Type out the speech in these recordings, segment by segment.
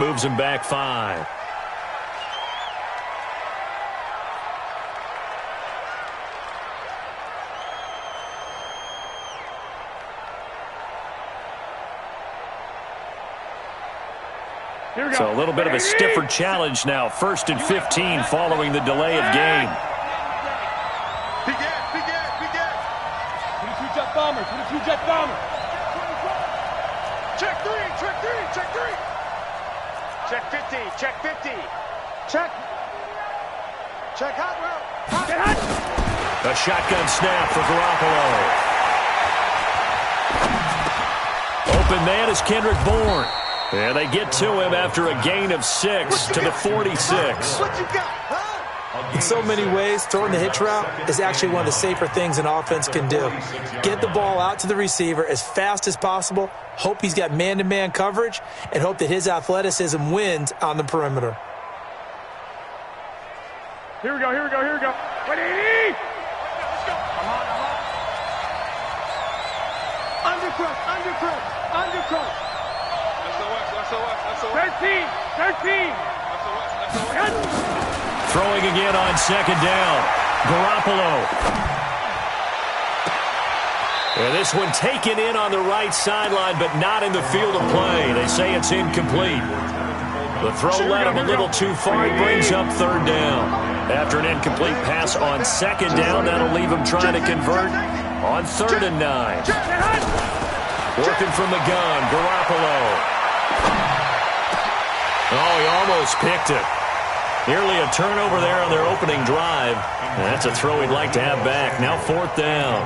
moves him back 5. So a little bit of a stiffer challenge now. 1st and 15 following the delay of game. Begin. 22 jet bomber. Check 3. Check 50. Check hot route. Get hot. A shotgun snap for Garoppolo. Open man is Kendrick Bourne. And they get to him after a gain of 6 to the 46. What you got, huh? In so many ways, throwing the hitch route is actually one of the safer things an offense can do. Get the ball out to the receiver as fast as possible, hope he's got man-to-man coverage, and hope that his athleticism wins on the perimeter. Here we go. 180! I'm on. Undercross. SOS. 13. Throwing again on 2nd down. Garoppolo. And this one taken in on the right sideline, but not in the field of play. They say it's incomplete. The throw led him a little too far. He brings up 3rd down. After an incomplete pass on 2nd down, that'll leave him trying to convert on 3rd and 9. Working from the gun, Garoppolo. Oh, he almost picked it. Nearly a turnover there on their opening drive. And that's a throw he'd like to have back. Now 4th down.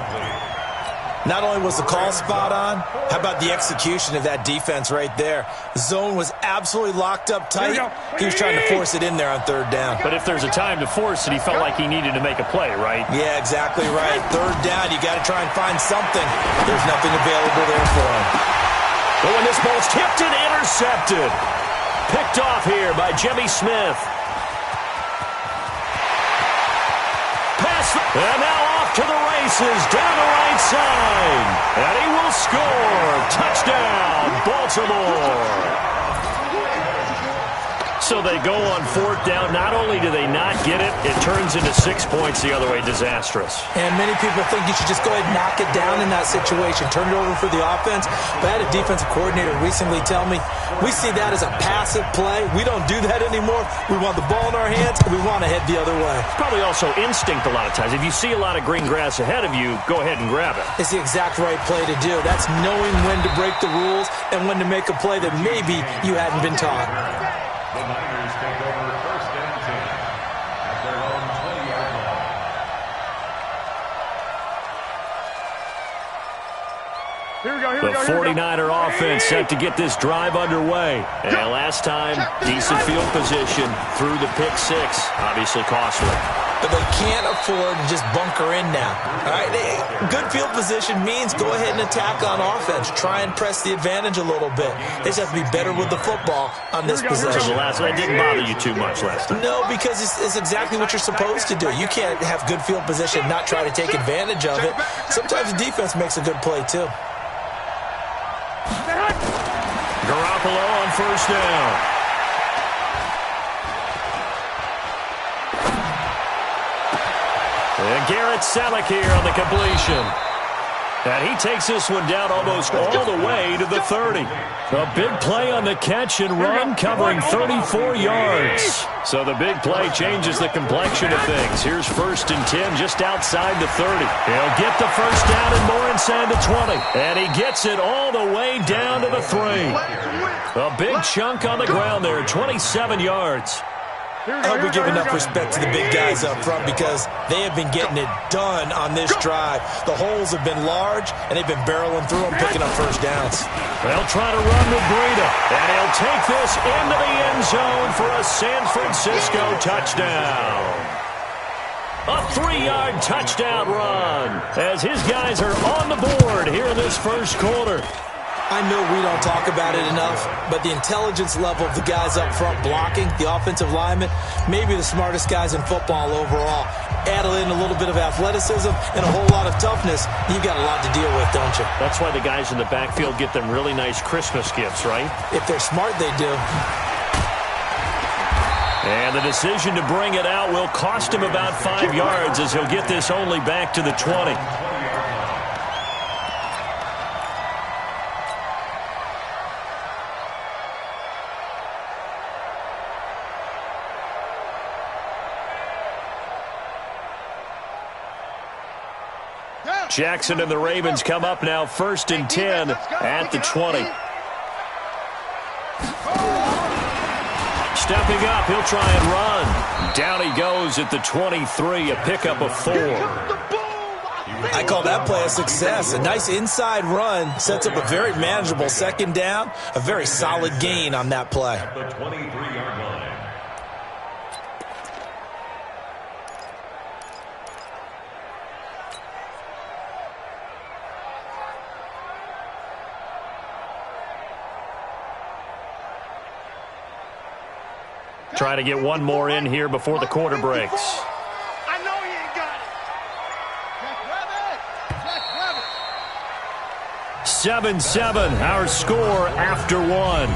Not only was the call spot on, how about the execution of that defense right there? The zone was absolutely locked up tight. He was trying to force it in there on 3rd down. But if there's a time to force it, he felt like he needed to make a play, right? Yeah, exactly right. 3rd down, you got to try and find something. There's nothing available there for him. But when this ball's tipped and intercepted. Picked off here by Jimmy Smith. Pass, and now off to the races, down the right side. And he will score. Touchdown, Baltimore. So they go on 4th down. Not only do they not get it, it turns into 6 points the other way. Disastrous. And many people think you should just go ahead and knock it down in that situation. Turn it over for the offense. But I had a defensive coordinator recently tell me, we see that as a passive play. We don't do that anymore. We want the ball in our hands, and we want to head the other way. Probably also instinct a lot of times. If you see a lot of green grass ahead of you, go ahead and grab it. It's the exact right play to do. That's knowing when to break the rules and when to make a play that maybe you hadn't been taught. The Niners take over 1st and 10 at their own 20-yard line. The 49er offense set to get this drive underway. And last time, decent field position through the pick 6. Obviously costly. But they can't afford to just bunker in now. All right, good field position means go ahead and attack on offense. Try and press the advantage a little bit. They just have to be better with the football on this possession. So that didn't bother you too much last time. No, because it's exactly what you're supposed to do. You can't have good field position, not try to take advantage of it. Sometimes the defense makes a good play, too. Garoppolo on 1st down. And Garrett Selleck here on the completion. And he takes this one down almost all the way to the 30. A big play on the catch and run, covering 34 yards. So the big play changes the complexion of things. Here's 1st and 10 just outside the 30. He'll get the 1st down and more inside the 20. And he gets it all the way down to the 3. A big chunk on the ground there, 27 yards. I hope we give enough respect to the big guys up front because they have been getting it done on this drive. The holes have been large, and they've been barreling through them, picking up 1st downs. They'll try to run with Breida, and he'll take this into the end zone for a San Francisco touchdown. A 3-yard touchdown run as his guys are on the board here in this 1st quarter. I know we don't talk about it enough, but the intelligence level of the guys up front blocking, the offensive linemen, maybe the smartest guys in football overall. Add in a little bit of athleticism and a whole lot of toughness, you've got a lot to deal with, don't you? That's why the guys in the backfield get them really nice Christmas gifts, right? If they're smart, they do. And the decision to bring it out will cost him about 5 yards as he'll get this only back to the 20. Jackson and the Ravens come up now 1st and 10 at the 20. Stepping up, he'll try and run. Down he goes at the 23, a pickup of 4. I call that play a success. A nice inside run sets up a very manageable 2nd down. A very solid gain on that play. The 23-yard line. Trying to get one more in here before the quarter breaks. I know he ain't got it. 7-7, our score after 1. 7-7.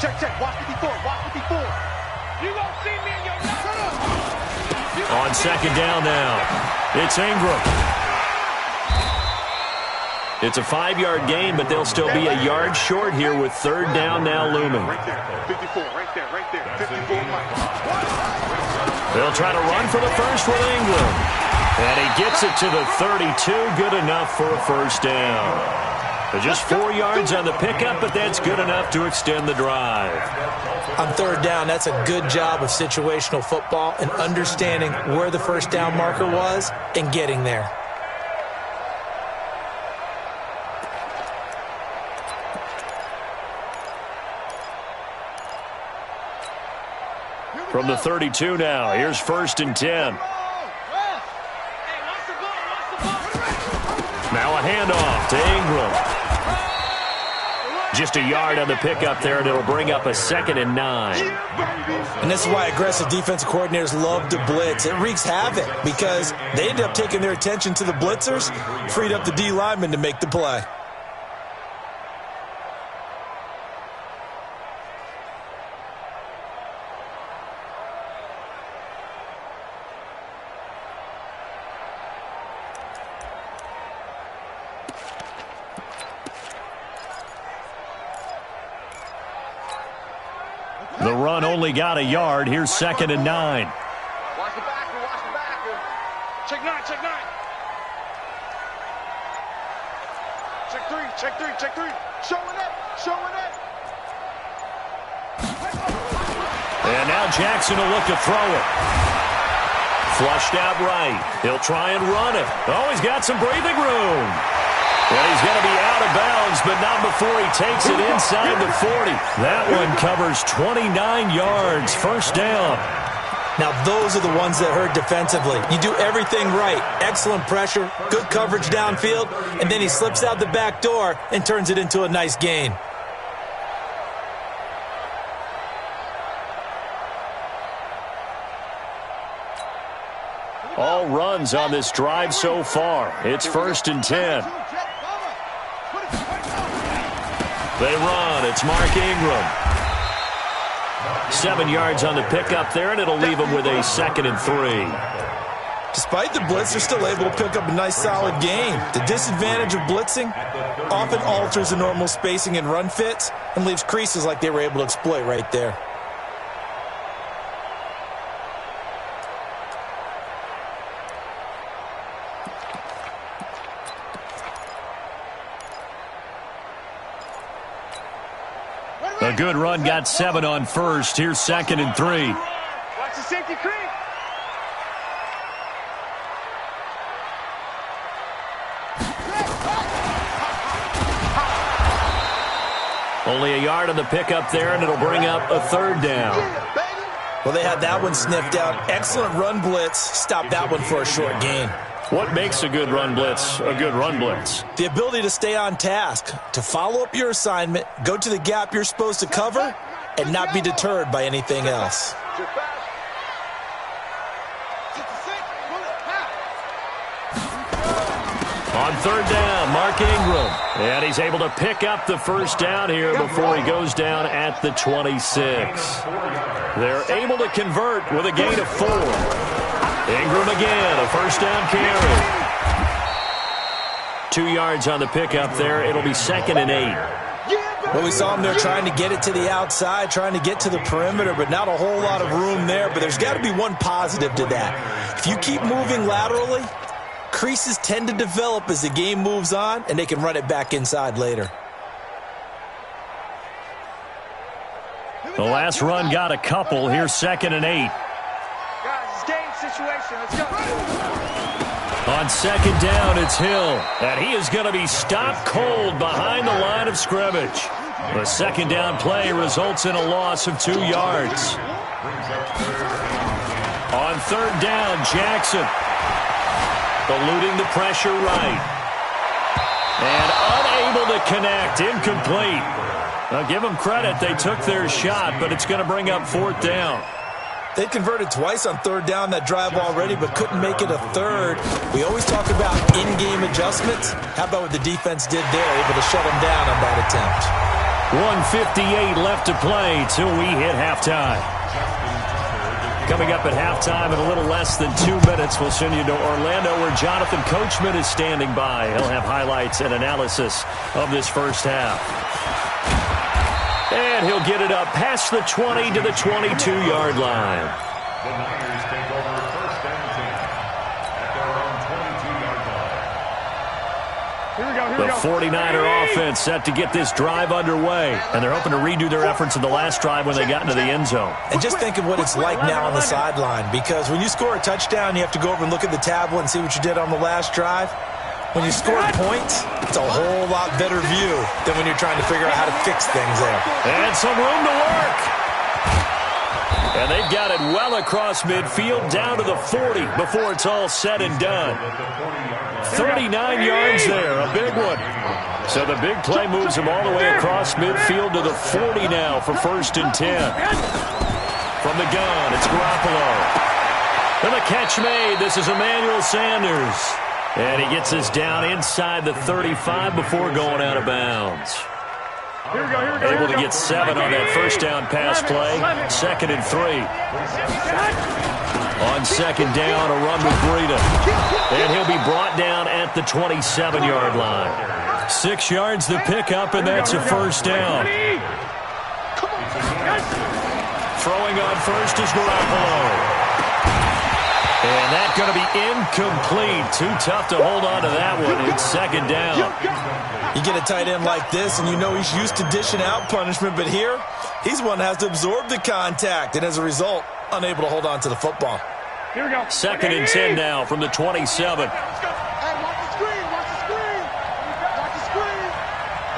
Check, check. Watch 54. Watch 54. You gonna see me in your On 2nd down now, it's Ingram. It's a 5-yard gain, but they'll still be a yard short here with 3rd down now looming. Right there. 54. Right there. Right there. 54. They'll try to run for the first with Ingram. And he gets it to the 32. Good enough for a 1st down. Just 4 yards on the pickup, but that's good enough to extend the drive. On 3rd down, that's a good job of situational football and understanding where the 1st down marker was and getting there. From the 32 now, here's 1st and 10. Now a handoff to Ingram. Just a yard on the pickup there, and it'll bring up a 2nd and 9. And this is why aggressive defensive coordinators love to blitz. It wreaks havoc because they end up taking their attention to the blitzers, freed up the D lineman to make the play. The run only got a yard. Here's 2nd and 9. Watch the backer. Watch the backer. Check 9. Check 9. Check 3. Check 3. Check 3. Showing it. Showing it. And now Jackson will look to throw it. Flushed out right. He'll try and run it. Oh, he's got some breathing room. Well, he's going to be out of bounds, but not before he takes it inside the 40. That one covers 29 yards. 1st down. Now, those are the ones that hurt defensively. You do everything right. Excellent pressure, good coverage downfield, and then he slips out the back door and turns it into a nice gain. All runs on this drive so far. It's 1st and 10. They run. It's Mark Ingram. 7 yards on the pickup there, and it'll leave him with a 2nd and 3. Despite the blitz, they're still able to pick up a nice solid gain. The disadvantage of blitzing often alters the normal spacing and run fits and leaves creases like they were able to exploit right there. A good run got 7 on 1st. Here's 2nd and 3. Watch the safety creep. Only a yard on the pickup there, and it'll bring up a 3rd down. Well, they had that one sniffed out. Excellent run blitz. Stopped that one for a short gain. What makes a good run blitz a good run blitz? The ability to stay on task, to follow up your assignment, go to the gap you're supposed to cover, and not be deterred by anything else. On third down, Mark Ingram. And he's able to pick up the first down here before he goes down at the 26. They're able to convert with a gain of 4. Ingram again, a first down carry. 2 yards on the pickup there. It'll be 2nd and 8. Well, we saw him there trying to get it to the outside, trying to get to the perimeter, but not a whole lot of room there. But there's got to be one positive to that. If you keep moving laterally, creases tend to develop as the game moves on, and they can run it back inside later. The last run got a couple. Here's 2nd and 8. Guys, it's game situation. Let's go. On 2nd down, it's Hill. And he is going to be stopped cold behind the line of scrimmage. The 2nd down play results in a loss of 2 yards. On 3rd down, Jackson. Eluding the pressure right. And unable to connect. Incomplete. Now, give them credit. They took their shot, but it's going to bring up 4th down. They converted twice on 3rd down that drive already, but couldn't make it a 3rd. We always talk about in-game adjustments. How about what the defense did there, able to shut them down on that attempt? 1:58 left to play till we hit halftime. Coming up at halftime in a little less than 2 minutes, we'll send you to Orlando where Jonathan Coachman is standing by. He'll have highlights and analysis of this first half. And he'll get it up past the 20 to the 22-yard line. The Niners take over 1st and 10 at their own 22-yard line. Here we go. The 49er offense set to get this drive underway, and they're hoping to redo their efforts in the last drive when they got into the end zone. And just think of what it's like now on the sideline, because when you score a touchdown, you have to go over and look at the tablet and see what you did on the last drive. When you score points, it's a whole lot better view than when you're trying to figure out how to fix things there. And some room to work. And they've got it well across midfield down to the 40 before it's all said and done. 39 yards there, a big one. So the big play moves them all the way across midfield to the 40 now for 1st and 10. From the gun, it's Garoppolo. And the catch made. This is Emmanuel Sanders. And he gets us down inside the 35 before going out of bounds. Here we go. Able to get 7 on that first down pass play. 2nd and 3. On 2nd down, a run with Breida. And he'll be brought down at the 27-yard line. 6 yards the pickup, and that's a first down. Throwing on first is Garoppolo. And that's going to be incomplete. Too tough to hold on to that one. It's 2nd down. You get a tight end like this, and you know he's used to dishing out punishment, but here, he's one that has to absorb the contact, and as a result, unable to hold on to the football. Here we go. 2nd and 10 now from the 27. Hey, watch the screen. Watch the screen. Watch the screen.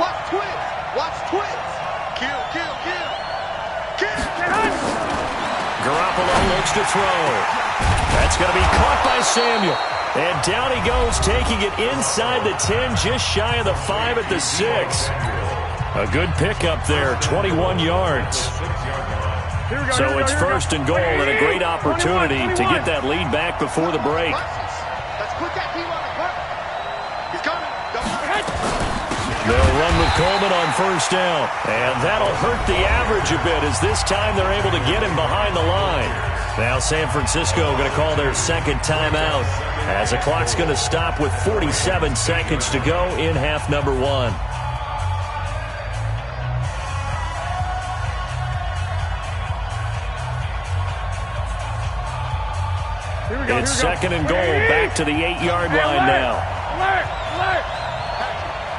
Watch twits. Watch twits. Kill. Garoppolo looks to throw. That's going to be caught by Samuel. And down he goes, taking it inside the 10, just shy of the 5 at the 6. A good pickup there, 21 yards. So it's 1st and goal and a great opportunity to get that lead back before the break. Let's put that team on the front. He's coming. They'll run with Coleman on 1st down. And that'll hurt the average a bit as this time they're able to get him behind the line. Now San Francisco going to call their 2nd timeout as the clock's going to stop with 47 seconds to go in half number 1. It's 2nd and goal, back to the 8-yard line now. Alert!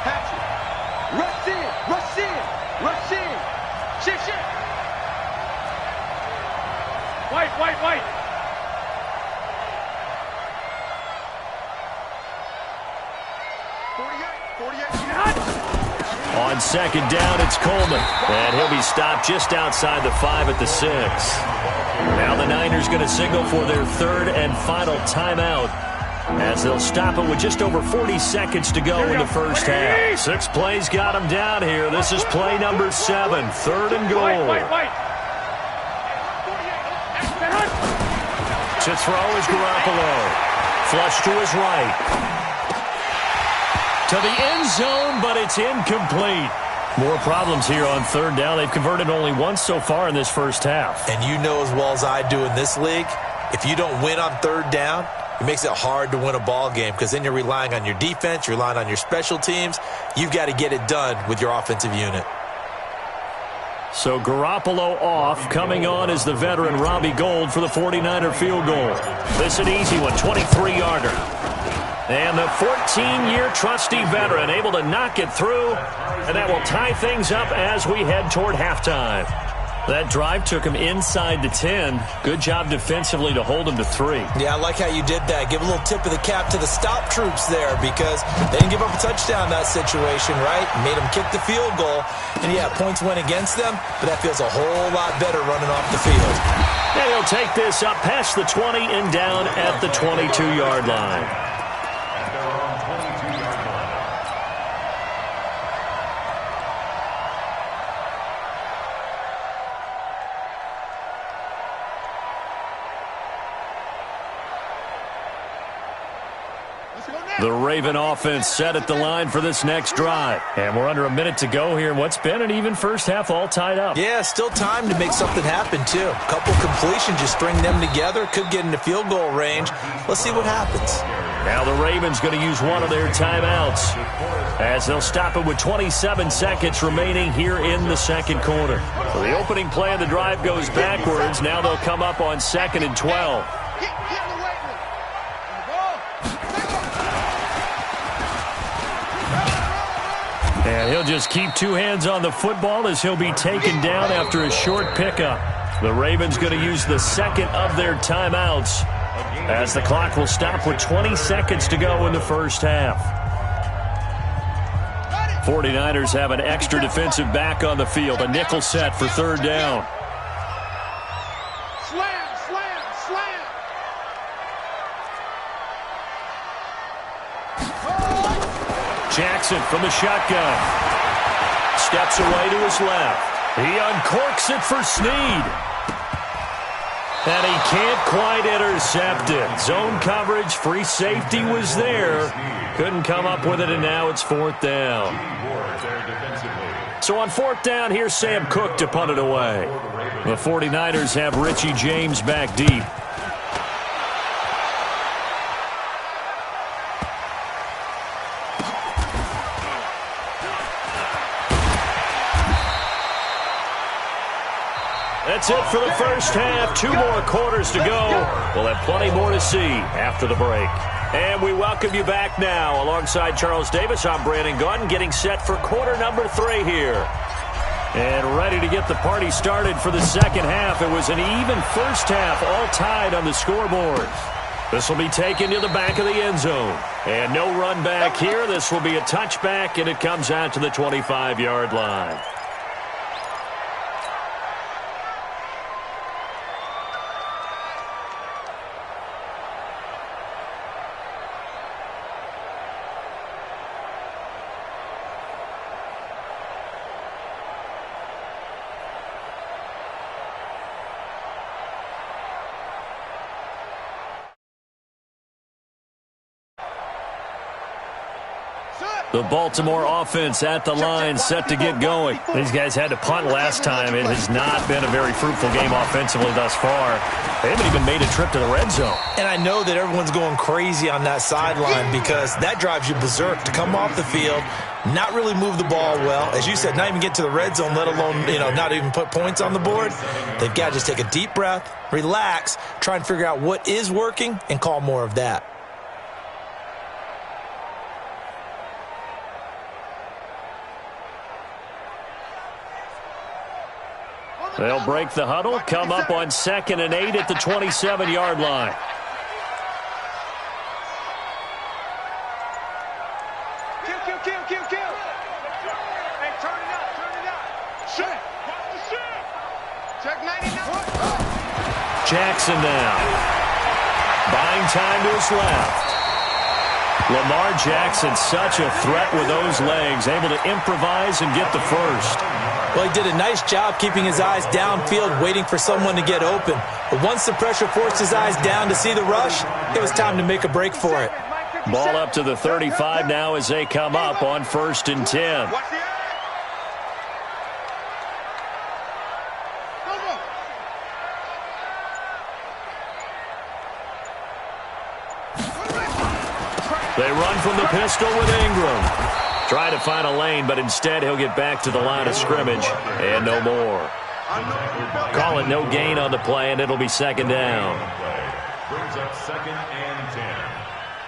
Patrick. Rush in. Shit. White. On 2nd down, it's Coleman. And he'll be stopped just outside the 5 at the 6. 49ers going to signal for their third and final timeout, as they'll stop it with just over 40 seconds to go in the first half. 6 plays got him down here. This is play number 7, third and goal. To throw is Garoppolo. Flush to his right. To the end zone, but it's incomplete. More problems here on third down. They've converted only once so far in this first half. And you know as well as I do in this league, if you don't win on third down, it makes it hard to win a ball game because then you're relying on your defense, you're relying on your special teams. You've got to get it done with your offensive unit. So Garoppolo off. Coming on is the veteran Robbie Gould for the 49er field goal. This an easy one, 23-yarder. And the 14-year trusty veteran able to knock it through, and that will tie things up as we head toward halftime. That drive took him inside the 10. Good job defensively to hold him to 3. Yeah, I like how you did that. Give a little tip of the cap to the stop troops there because they didn't give up a touchdown in that situation, right? Made them kick the field goal. And, yeah, points went against them, but that feels a whole lot better running off the field. And he'll take this up past the 20 and down at the 22-yard line. The Raven offense set at the line for this next drive. And we're under a minute to go here in what's been an even first half, all tied up. Yeah, still time to make something happen, too. A couple completions, just string them together. Could get into field goal range. Let's see what happens. Now the Ravens going to use one of their timeouts as they'll stop it with 27 seconds remaining here in the second quarter. So the opening play of the drive goes backwards. Now they'll come up on 2nd and 12. And he'll just keep 2 hands on the football as he'll be taken down after a short pickup. The Ravens going to use the second of their timeouts as the clock will stop with 20 seconds to go in the first half. 49ers have an extra defensive back on the field, a nickel set for third down. Jackson from the shotgun. Steps away to his left. He uncorks it for Snead. And he can't quite intercept it. Zone coverage, free safety was there. Couldn't come up with it, and now it's 4th down. So on 4th down, here's Sam Cook to punt it away. The 49ers have Richie James back deep. That's it for the first half. 2 more quarters to go. We'll have plenty more to see after the break. And we welcome you back now. Alongside Charles Davis, I'm Brandon Gaudin, getting set for quarter number 3 here. And ready to get the party started for the second half. It was an even first half, all tied on the scoreboard. This will be taken to the back of the end zone. And no run back here. This will be a touchback, and it comes out to the 25-yard line. The Baltimore offense at the line, set to get going. These guys had to punt last time. It has not been a very fruitful game offensively thus far. They haven't even made a trip to the red zone. And I know that everyone's going crazy on that sideline because that drives you berserk to come off the field, not really move the ball well. As you said, not even get to the red zone, let alone, not even put points on the board. They've got to just take a deep breath, relax, try and figure out what is working, and call more of that. They'll break the huddle, come up on 2nd and 8 at the 27-yard line. Kill. Hey, turn it up. Check. Check 99. Jackson now. Buying time to his left. Lamar Jackson, such a threat with those legs, able to improvise and get the first. Well, he did a nice job keeping his eyes downfield, waiting for someone to get open. But once the pressure forced his eyes down to see the rush, it was time to make a break for it. Ball up to the 35 now as they come up on 1st and 10. They run from the pistol with Ingram. Try to find a lane, but instead he'll get back to the line of scrimmage and no more. Call it no gain on the play, and it'll be 2nd down. Brings up 2nd and 10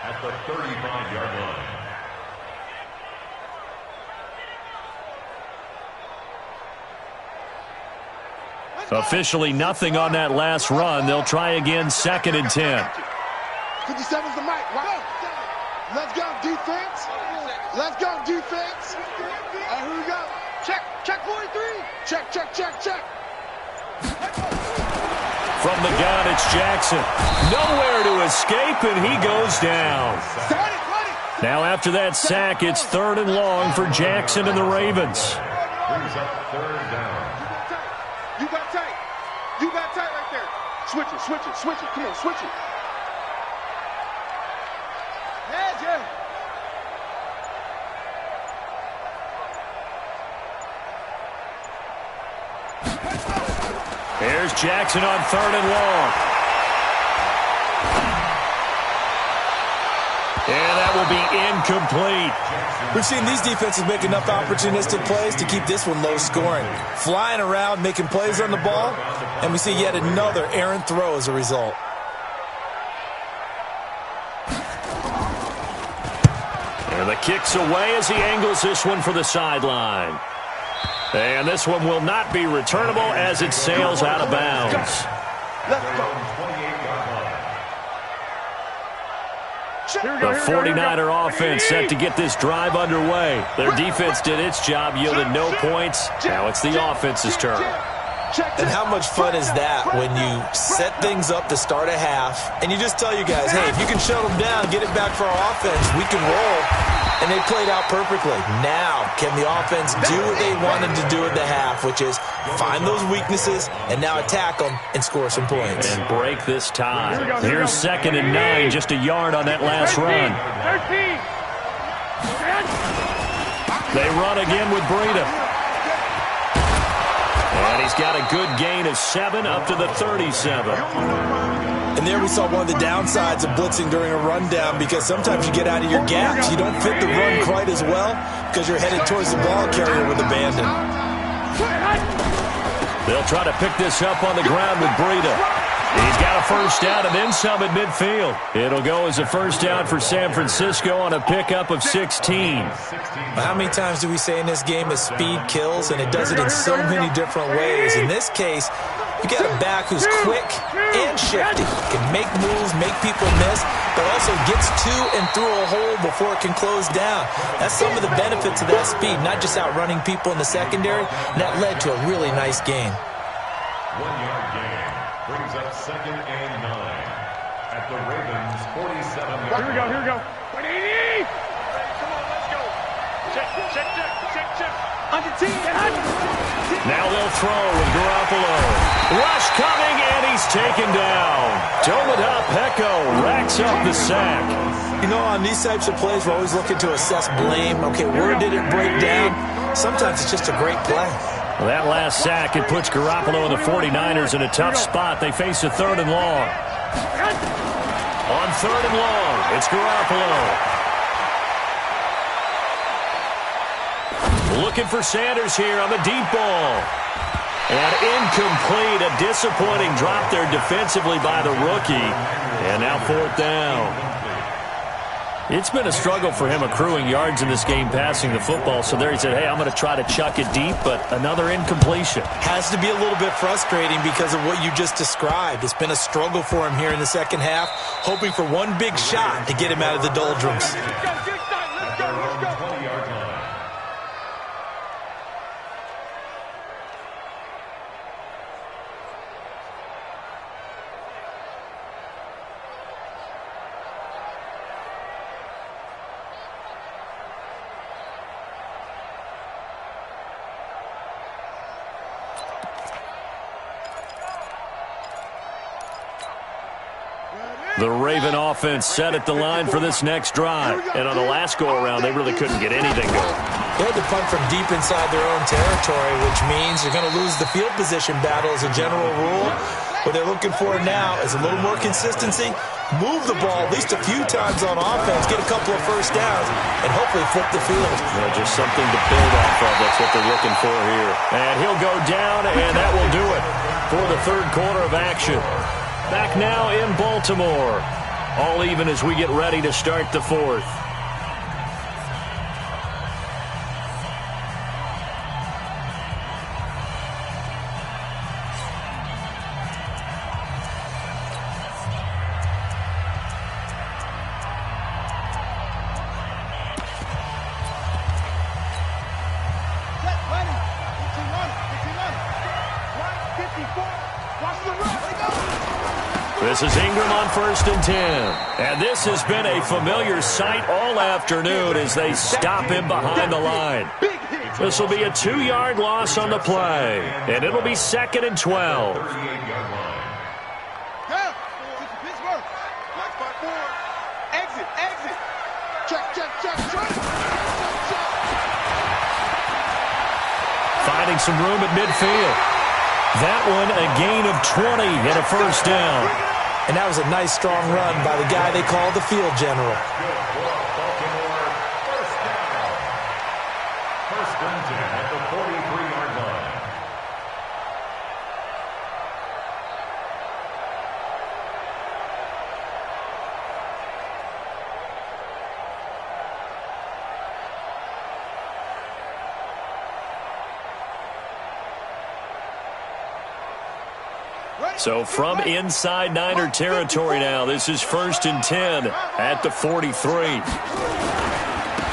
at the 35-yard line. Officially nothing on that last run. They'll try again 2nd and 10. 57's the mic. Wow. Let's go, defense. Let's go, defense. All right, here we go. Check 43. Check. From the gun, it's Jackson. Nowhere to escape, and he goes down. Now after that sack, it's 3rd and long for Jackson and the Ravens. Brings up 3rd down. You got tight. You got tight right there. Switch it. Come on, switch it. Yeah, Jim. Here's Jackson on 3rd and long. And that will be incomplete. We've seen these defenses make enough opportunistic plays to keep this one low scoring. Flying around, making plays on the ball, and we see yet another errant throw as a result. And the kick's away as he angles this one for the sideline. And this one will not be returnable as it sails out of bounds. The 49er offense set to get this drive underway. Their defense did its job, yielded no points. Now it's the offense's turn. And how much fun is that when you set things up to start a half, and you just tell you guys, hey, if you can shut them down, get it back for our offense, we can roll. And they played out perfectly. Now, can the offense do what they wanted to do at the half, which is find those weaknesses and now attack them and score some points. And break this tie. Here's 2nd and 9, just a yard on that last run. They run again with Breida. And he's got a good gain of 7 up to the 37. And there we saw one of the downsides of blitzing during a rundown, because sometimes you get out of your gaps. You don't fit the run quite as well because you're headed towards the ball carrier with abandon. They'll try to pick this up on the ground with Breida. He's got a first down and then some at midfield. It'll go as a first down for San Francisco on a pickup of 16. How many times do we say in this game that speed kills, and it does it in so many different ways? In this case, you got a back who's quick and shifty, can make moves, make people miss, but also gets to and through a hole before it can close down. That's some of the benefits of that speed, not just outrunning people in the secondary, and that led to a really nice gain. 1-yard gain brings up 2nd and 9 at the Ravens' 47-yard line. Here we go. 180! Come on, let's go. Check. Under team. Now they'll throw with Garoppolo. Rush coming, and he's taken down. Domida Peko racks up the sack. You know, on these types of plays, we're always looking to assess blame. Okay, where did it break down? Sometimes it's just a great play. Well, that last sack, it puts Garoppolo and the 49ers in a tough spot. They face a 3rd and long. On 3rd and long, it's Garoppolo. Looking for Sanders here on the deep ball. And incomplete, a disappointing drop there defensively by the rookie. And now 4th down. It's been a struggle for him accruing yards in this game passing the football. So there he said, hey, I'm going to try to chuck it deep, but another incompletion. Has to be a little bit frustrating because of what you just described. It's been a struggle for him here in the second half, hoping for one big shot to get him out of the doldrums. The Raven offense set at the line for this next drive. And on the last go-around, they really couldn't get anything going. They had to punt from deep inside their own territory, which means you're going to lose the field position battle as a general rule. What they're looking for now is a little more consistency, move the ball at least a few times on offense, get a couple of first downs, and hopefully flip the field. Yeah, just something to build off of. That's what they're looking for here. And he'll go down, and that will do it for the third quarter of action. Back now in Baltimore. All even as we get ready to start the fourth. This is Ingram on 1st and 10. And this has been a familiar sight all afternoon as they stop him behind the line. This will be a 2-yard loss on the play. And it'll be 2nd and 12. Exit, exit. Check. Finding some room at midfield. That one a gain of 20 and a first down. And that was a nice, strong run by the guy they call the field general. First and 10 at the 43-yard line. So from inside Niner territory now, this is 1st and 10 at the 43.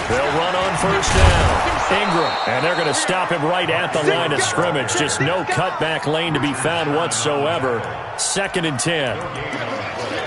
They'll run on first down. Ingram, and they're going to stop him right at the line of scrimmage. Just no cutback lane to be found whatsoever. 2nd and 10.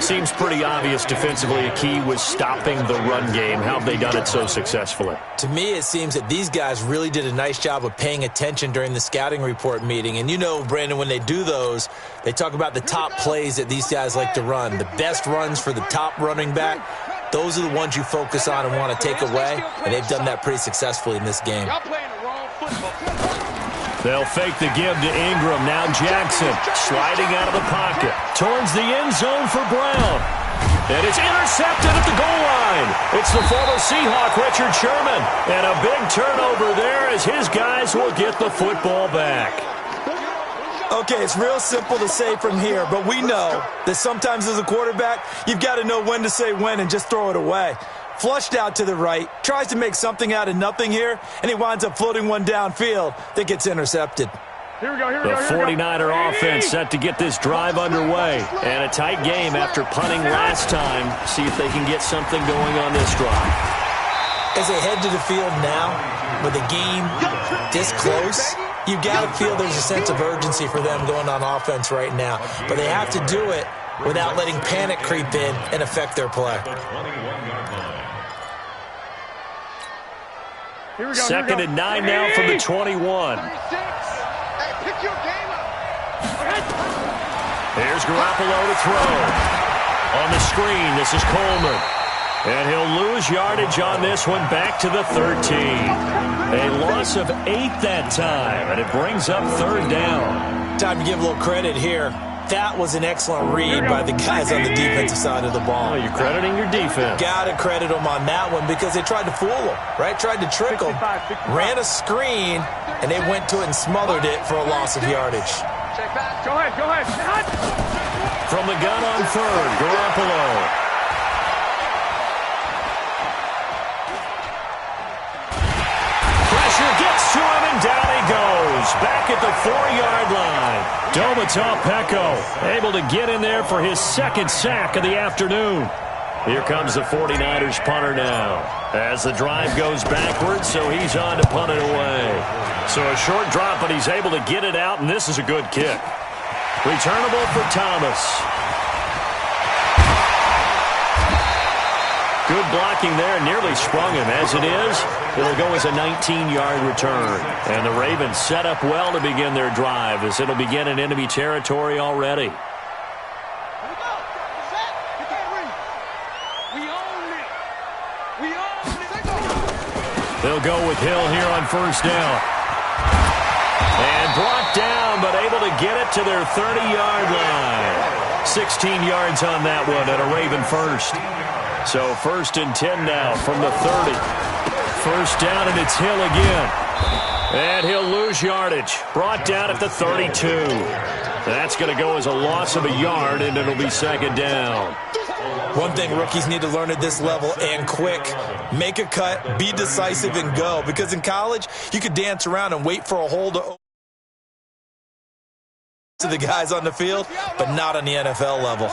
Seems pretty obvious defensively a key was stopping the run game. How have they done it so successfully? To me, it seems that these guys really did a nice job of paying attention during the scouting report meeting. And you know, Brandon, when they do those, they talk about the top plays that these guys like to run. The best runs for the top running back, those are the ones you focus on and want to take away. And they've done that pretty successfully in this game. They'll fake the give to Ingram. Now Jackson sliding out of the pocket. Towards the end zone for Brown. And it's intercepted at the goal line. It's the former Seahawk, Richard Sherman. And a big turnover there as his guys will get the football back. Okay, it's real simple to say from here, but we know that sometimes as a quarterback, you've got to know when to say when and just throw it away. Flushed out to the right, tries to make something out of nothing here, and he winds up floating one downfield that gets intercepted. Here we go. The 49er offense set to get this drive underway. And a tight game after punting last time. See if they can get something going on this drive. As they head to the field now, with the game this close, you've got to feel there's a sense of urgency for them going on offense right now. But they have to do it without letting panic creep in and affect their play. 2nd and 9 now from the 21. Here's Garoppolo to throw. On the screen, this is Coleman. And he'll lose yardage on this one back to the 13. A loss of 8 that time, and it brings up 3rd down. Time to give a little credit here. That was an excellent read by the guys on the defensive side of the ball. Oh, you're crediting your defense. Got to credit them on that one because they tried to fool them, right? Tried to trick them, ran a screen, and they went to it and smothered it for a loss of yardage. Check back. Go ahead. From the gun on 3rd, Garoppolo. Pressure gets to him, and down he goes. Back at the 4-yard line. Domata Peko able to get in there for his 2nd sack of the afternoon. Here comes the 49ers punter now. As the drive goes backwards, so he's on to punt it away. So a short drop, but he's able to get it out, and this is a good kick. Returnable for Thomas. Good blocking there, nearly sprung him. As it is, it'll go as a 19-yard return. And the Ravens set up well to begin their drive as it'll begin in enemy territory already. They'll go with Hill here on first down. And brought down, but able to get it to their 30-yard line. 16 yards on that one at a Raven first. So first and 10 now from the 30. First down, and it's Hill again. And he'll lose yardage. Brought down at the 32. That's going to go as a loss of a yard, and it'll be second down. One thing rookies need to learn at this level, and quick, make a cut, be decisive, and go. Because in college, you could dance around and wait for a hole to the guys on the field, but not on the NFL level.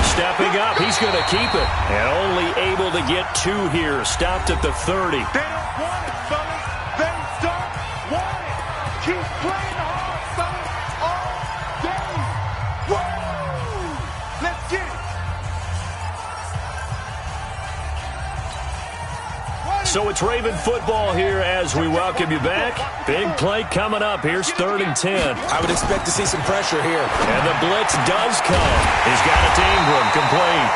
Stepping up, he's going to keep it. And only able to get 2 here. Stopped at the 30. They don't want it, fellas. They don't want it. Keep playing hard, fellas, all day. Woo! Let's get it. So it's Raven football here as we welcome you back. Big play coming up. Here's 3rd and 10. I would expect to see some pressure here. And the blitz does come. He's got it to Ingram, complete.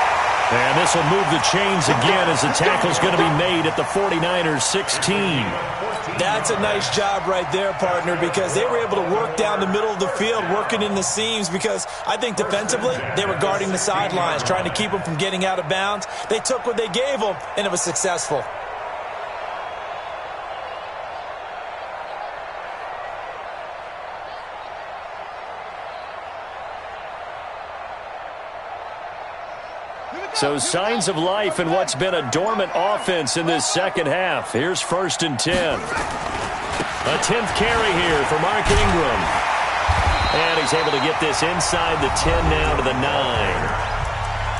And this will move the chains again as the tackle's going to be made at the 49ers 16. That's a nice job right there, partner, because they were able to work down the middle of the field, working in the seams, because I think defensively they were guarding the sidelines, trying to keep them from getting out of bounds. They took what they gave them, and it was successful. So signs of life in what's been a dormant offense in this second half. Here's 1st and 10. A 10th carry here for Mark Ingram. And he's able to get this inside the 10 now to the 9.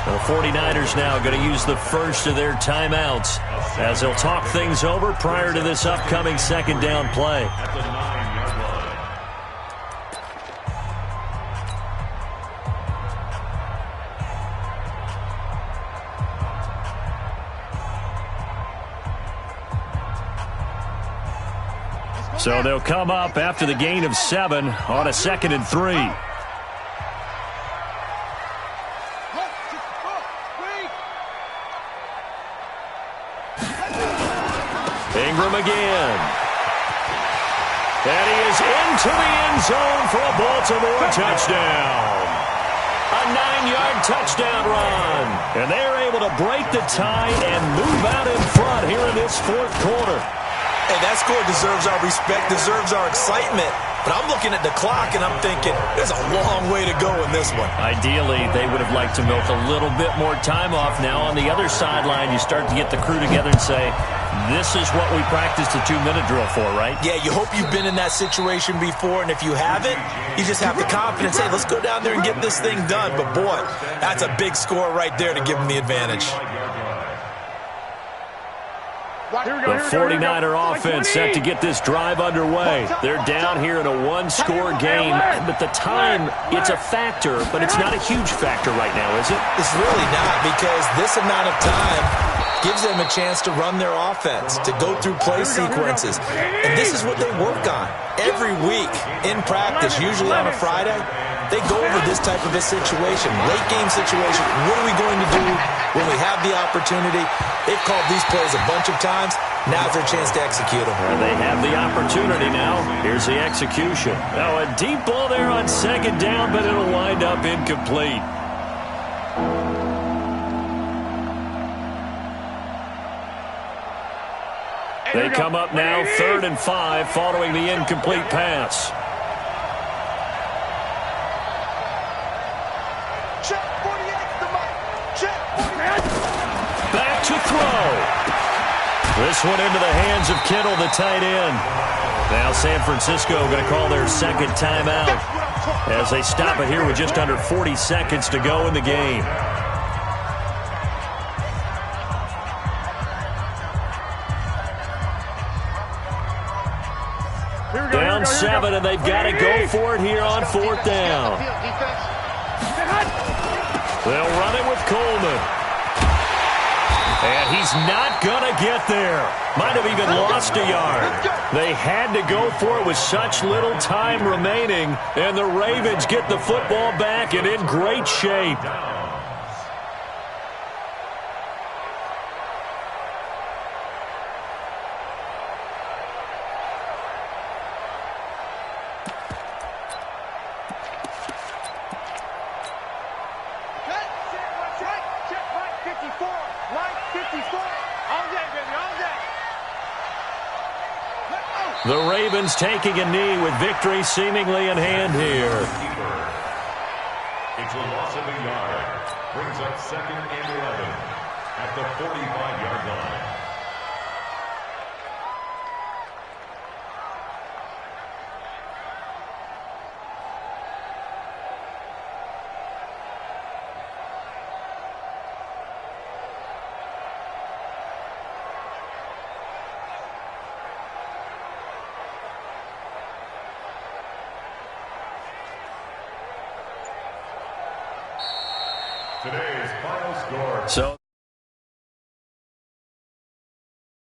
The 49ers now going to use the first of their timeouts as they'll talk things over prior to this upcoming second down play. So they'll come up after the gain of 7 on a 2nd and 3. Ingram again. And he is into the end zone for a Baltimore touchdown. A 9-yard touchdown run. And they're able to break the tie and move out in front here in this 4th quarter. Hey, that score deserves our respect, deserves our excitement. But I'm looking at the clock, and I'm thinking, there's a long way to go in this one. Ideally, they would have liked to milk a little bit more time off. Now, on the other sideline, you start to get the crew together and say, this is what we practiced the 2-minute drill for, right? Yeah, you hope you've been in that situation before, and if you haven't, you just have the confidence, hey, let's go down there and get this thing done. But, boy, that's a big score right there to give them the advantage. The 49er offense set to get this drive underway. They're down here in a 1-score game, but the time, it's a factor, but it's not a huge factor right now, is it? It's really not, because this amount of time gives them a chance to run their offense, to go through play sequences. And this is what they work on every week in practice, usually on a Friday. They go over this type of a situation, late game situation. What are we going to do when we have the opportunity? They've called these plays a bunch of times. Now's their chance to execute them. And they have the opportunity now. Here's the execution. Now a deep ball there on 2nd down, but it'll wind up incomplete. They come up now 3rd and 5 following the incomplete pass. Back to throw. This one into the hands of Kittle, the tight end. Now San Francisco going to call their 2nd timeout as they stop it here with just under 40 seconds to go in the game. Down 7, and they've got to go for it here on 4th down. They'll run it with Coleman. And he's not going to get there. Might have even lost a yard. They had to go for it with such little time remaining, and the Ravens get the football back and in great shape. Ravens taking a knee with victory seemingly in hand here. It's a loss of a yard. Brings up 2nd and 11 at the 45-yard line. Today's final score. So